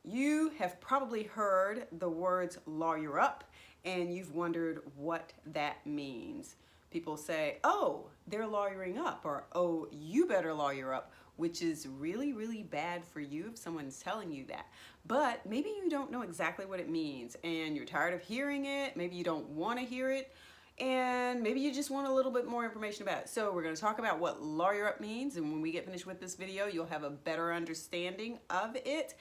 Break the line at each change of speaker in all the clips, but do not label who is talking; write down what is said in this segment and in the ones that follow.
You have probably heard the words lawyer up, and you've wondered what that means. People say, oh, they're lawyering up, or oh, you better lawyer up, which is really, really bad for you if someone's telling you that. But maybe you don't know exactly what it means, and you're tired of hearing it. Maybe you don't want to hear it, and maybe you just want a little bit more information about it. So we're going to talk about what lawyer up means, and when we get finished with this video, you'll have a better understanding of it.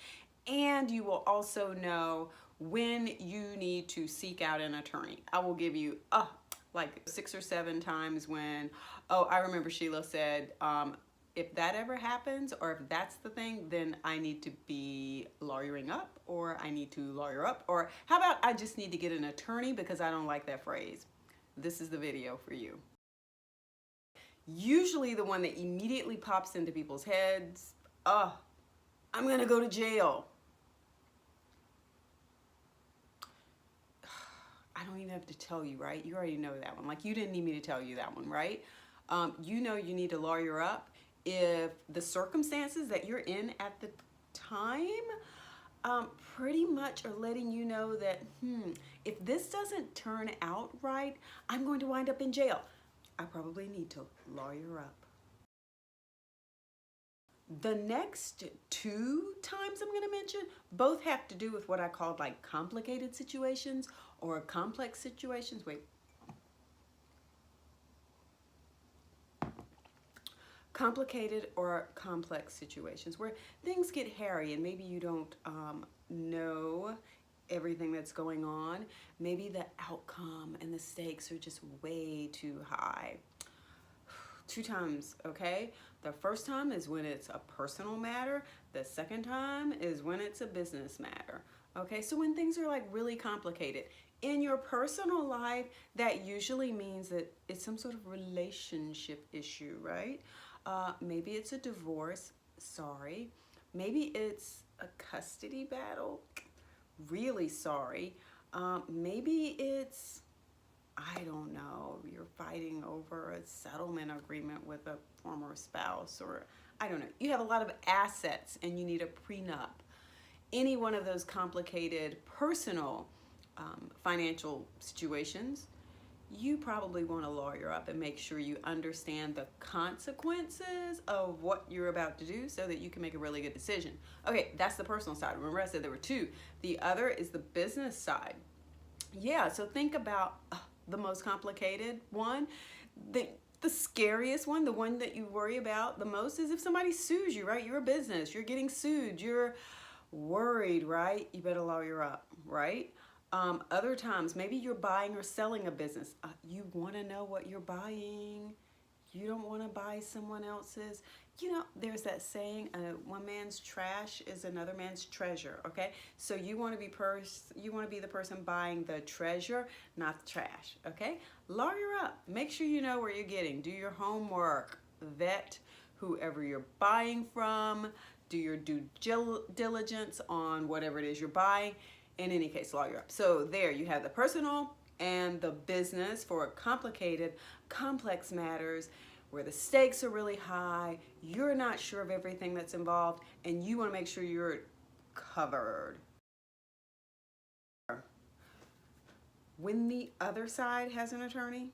And you will also know when you need to seek out an attorney. I will give you like 6 or 7 times when, oh, I remember Sheila said, if that ever happens, or if that's the thing, then I need to be lawyering up, or I need to lawyer up, or how about I just need to get an attorney because I don't like that phrase. This is the video for you. Usually the one that immediately pops into people's heads, oh, I'm gonna go to jail. I don't even have to tell you, right? You already know that one. Like, you didn't need me to tell you that one, right? You know you need to lawyer up if the circumstances that you're in at the time pretty much are letting you know that, if this doesn't turn out right, I'm going to wind up in jail. I probably need to lawyer up. The next 2 times I'm going to mention both have to do with what I call like complicated situations or complex situations. Wait. Complicated or complex situations where things get hairy and maybe you don't know everything that's going on. Maybe the outcome and the stakes are just way too high. 2 times, okay? The first time is when it's a personal matter. The second time is when it's a business matter, okay? So when things are like really complicated. In your personal life, that usually means that it's some sort of relationship issue, right? Maybe it's a divorce, sorry. Maybe it's a custody battle, really sorry. Maybe it's, I don't know, you're fighting over a settlement agreement with a former spouse, or I don't know. You have a lot of assets and you need a prenup. Any one of those complicated personal financial situations, you probably want to lawyer up and make sure you understand the consequences of what you're about to do so that you can make a really good decision. Okay, that's the personal side. Remember I said there were 2. The other is the business side. Yeah, so think about the most complicated one. The scariest one, the one that you worry about the most is if somebody sues you, right? You're a business, you're getting sued, you're worried, right? You better lawyer up, right? Other times, maybe you're buying or selling a business. You want to know what you're buying. You don't want to buy someone else's. You know, there's that saying, one man's trash is another man's treasure, okay? So you want to be the person buying the treasure, not the trash, okay? Lawyer up. Make sure you know where you're getting. Do your homework. Vet whoever you're buying from. Do your due diligence on whatever it is you're buying. In any case, lawyer up. So there you have the personal and the business for complicated, complex matters where the stakes are really high, you're not sure of everything that's involved, and you want to make sure you're covered. When the other side has an attorney,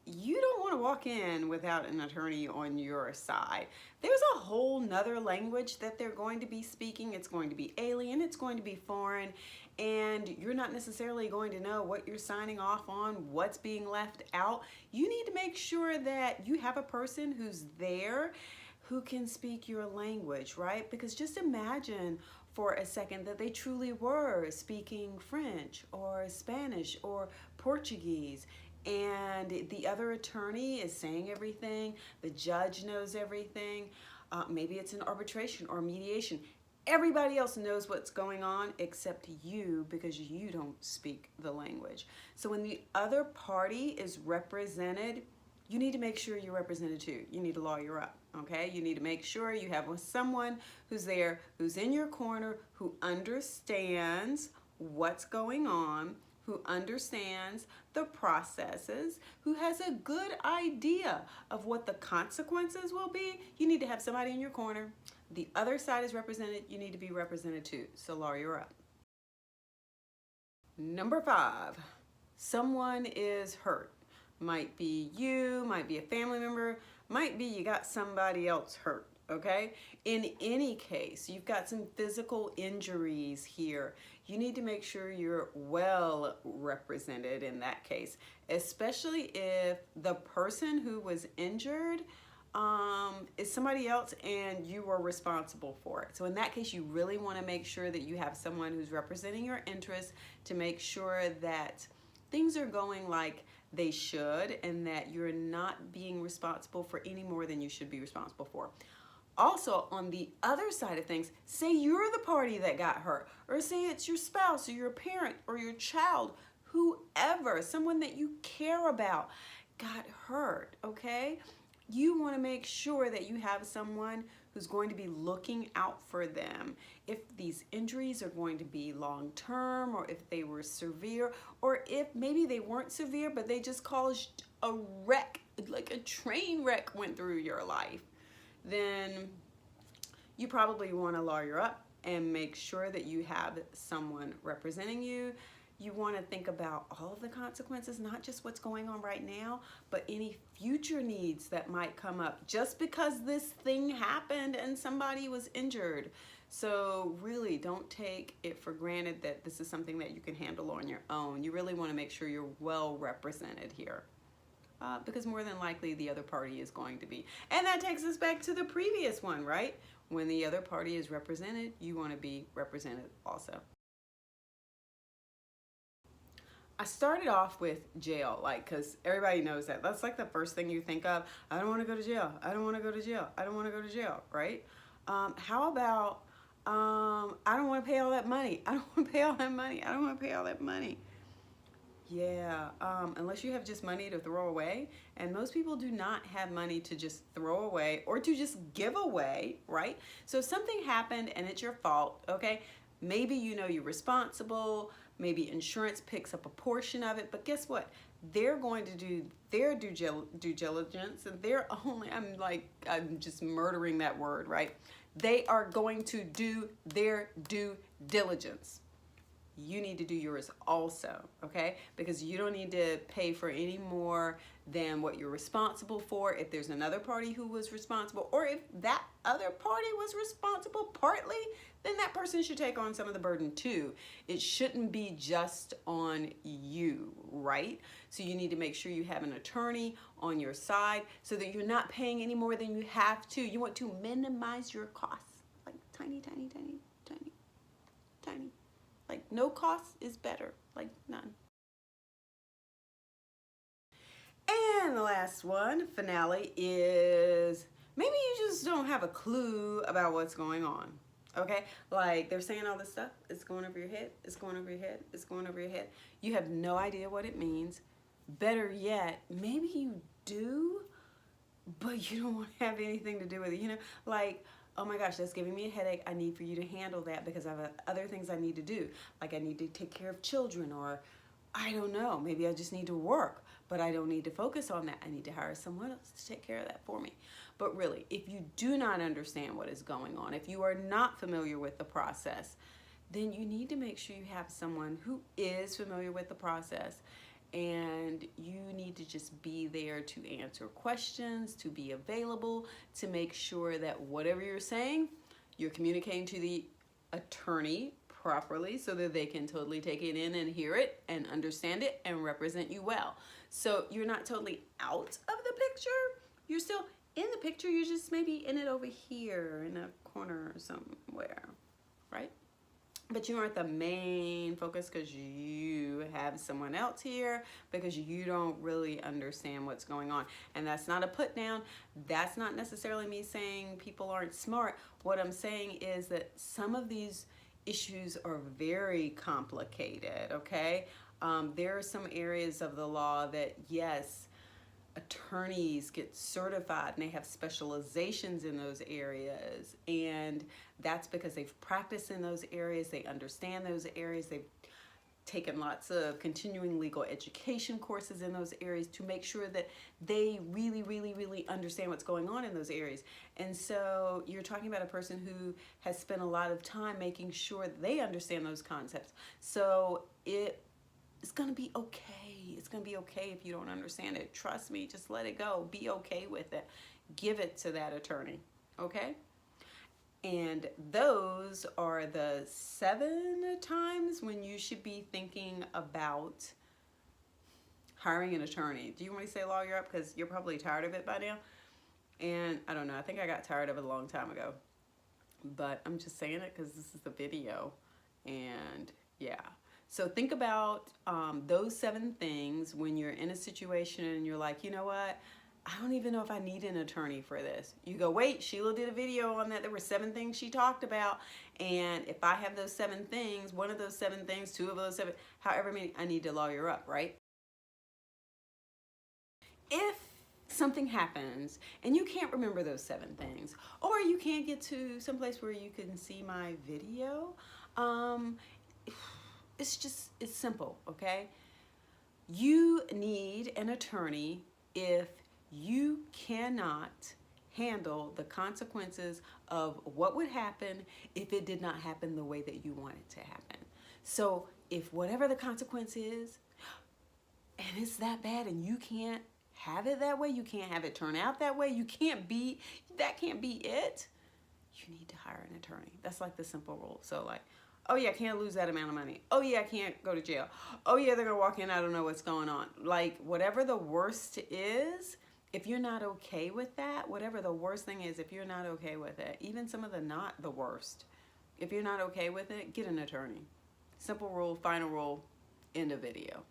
you don't want to walk in without an attorney on your side. There's a whole nother language that they're going to be speaking. It's going to be alien, it's going to be foreign, and you're not necessarily going to know what you're signing off on, what's being left out. You need to make sure that you have a person who's there who can speak your language, right? Because just imagine for a second that they truly were speaking French or Spanish or Portuguese, and the other attorney is saying everything, the judge knows everything, maybe it's an arbitration or mediation. Everybody else knows what's going on except you because you don't speak the language. So when the other party is represented, you need to make sure you're represented too. You need to lawyer up, okay? You need to make sure you have someone who's there, who's in your corner, who understands what's going on, who understands the processes, who has a good idea of what the consequences will be. You need to have somebody in your corner The other side is represented, you need to be represented too. So Laura, you're up. Number 5, someone is hurt. Might be you, might be a family member, might be you got somebody else hurt, okay? In any case, you've got some physical injuries here. You need to make sure you're well represented in that case, especially if the person who was injured is somebody else and you were responsible for it. So in that case, you really want to make sure that you have someone who's representing your interests to make sure that things are going like they should and that you're not being responsible for any more than you should be responsible for. Also, on the other side of things, say you're the party that got hurt, or say it's your spouse or your parent or your child, whoever, someone that you care about got hurt, okay? You want to make sure that you have someone who's going to be looking out for them. If these injuries are going to be long-term, or if they were severe, or if maybe they weren't severe, but they just caused a wreck, like a train wreck went through your life, then you probably want to lawyer up and make sure that you have someone representing you. You want to think about all of the consequences, not just what's going on right now, but any future needs that might come up just because this thing happened and somebody was injured. So really don't take it for granted that this is something that you can handle on your own. You really want to make sure you're well represented here. Because more than likely the other party is going to be. And that takes us back to the previous one, right? When the other party is represented, you want to be represented also. I started off with jail, like, because everybody knows that. That's like the first thing you think of. I don't want to go to jail. I don't want to go to jail. I don't want to go to jail, right? How about, I don't want to pay all that money. I don't want to pay all that money. I don't want to pay all that money. Yeah, unless you have just money to throw away, and most people do not have money to just throw away or to just give away, right? So if something happened and it's your fault, okay, maybe you know you're responsible, maybe insurance picks up a portion of it, but guess what? They're going to do their due diligence, and they're only, I'm just murdering that word, right? They are going to do their due diligence. You need to do yours also, okay? Because you don't need to pay for any more than what you're responsible for. If there's another party who was responsible, or if that other party was responsible partly, then that person should take on some of the burden too. It shouldn't be just on you, right? So you need to make sure you have an attorney on your side so that you're not paying any more than you have to. You want to minimize your costs, like tiny, tiny, tiny, tiny, tiny. Like no cost is better, like none. And the last one, finale, is maybe you just don't have a clue about what's going on, okay? Like they're saying all this stuff, it's going over your head, it's going over your head, it's going over your head. You have no idea what it means. Better yet, maybe you do, but you don't want to have anything to do with it, you know? Like, oh my gosh, that's giving me a headache. I need for you to handle that because I have other things I need to do. Like I need to take care of children, or I don't know, maybe I just need to work, but I don't need to focus on that. I need to hire someone else to take care of that for me. But really, if you do not understand what is going on, if you are not familiar with the process, then you need to make sure you have someone who is familiar with the process, and you need to just be there to answer questions, to be available, to make sure that whatever you're saying, you're communicating to the attorney properly so that they can totally take it in and hear it and understand it and represent you well. So you're not totally out of the picture. You're still in the picture. You're just maybe in it over here in a corner or somewhere, right? But you aren't the main focus because you have someone else here, because you don't really understand what's going on. And that's not a put down. That's not necessarily me saying people aren't smart. What I'm saying is that some of these issues are very complicated, okay? There are some areas of the law that, yes, attorneys get certified and they have specializations in those areas, and that's because they've practiced in those areas, they understand those areas, they've taken lots of continuing legal education courses in those areas to make sure that they really understand what's going on in those areas. And so you're talking about a person who has spent a lot of time making sure they understand those concepts. So it's going to be okay. It's going to be okay if you don't understand it. Trust me, just let it go. Be okay with it. Give it to that attorney, okay? And those are the 7 times when you should be thinking about hiring an attorney. Do you want me to say lawyer up? Because you're probably tired of it by now. And I don't know, I think I got tired of it a long time ago. But I'm just saying it because this is the video. And yeah. So think about those 7 things when you're in a situation and you're like, you know what? I don't even know if I need an attorney for this. You go, wait, Sheila did a video on that. There were 7 things she talked about. And if I have those 7 things, one of those 7 things, 2 of those 7, however many, I need to lawyer up, right? If something happens and you can't remember those 7 things, or you can't get to someplace where you can see my video, it's simple, okay? You need an attorney if you cannot handle the consequences of what would happen if it did not happen the way that you want it to happen. So if whatever the consequence is, and it's that bad and you can't have it that way, you can't have it turn out that way, that can't be it, you need to hire an attorney. That's like the simple rule. So like, oh yeah, I can't lose that amount of money. Oh yeah, I can't go to jail. Oh yeah, they're gonna walk in, I don't know what's going on. Like whatever the worst is, if you're not okay with that, whatever the worst thing is, if you're not okay with it, even some of the not the worst, if you're not okay with it, get an attorney. Simple rule, final rule, end of video.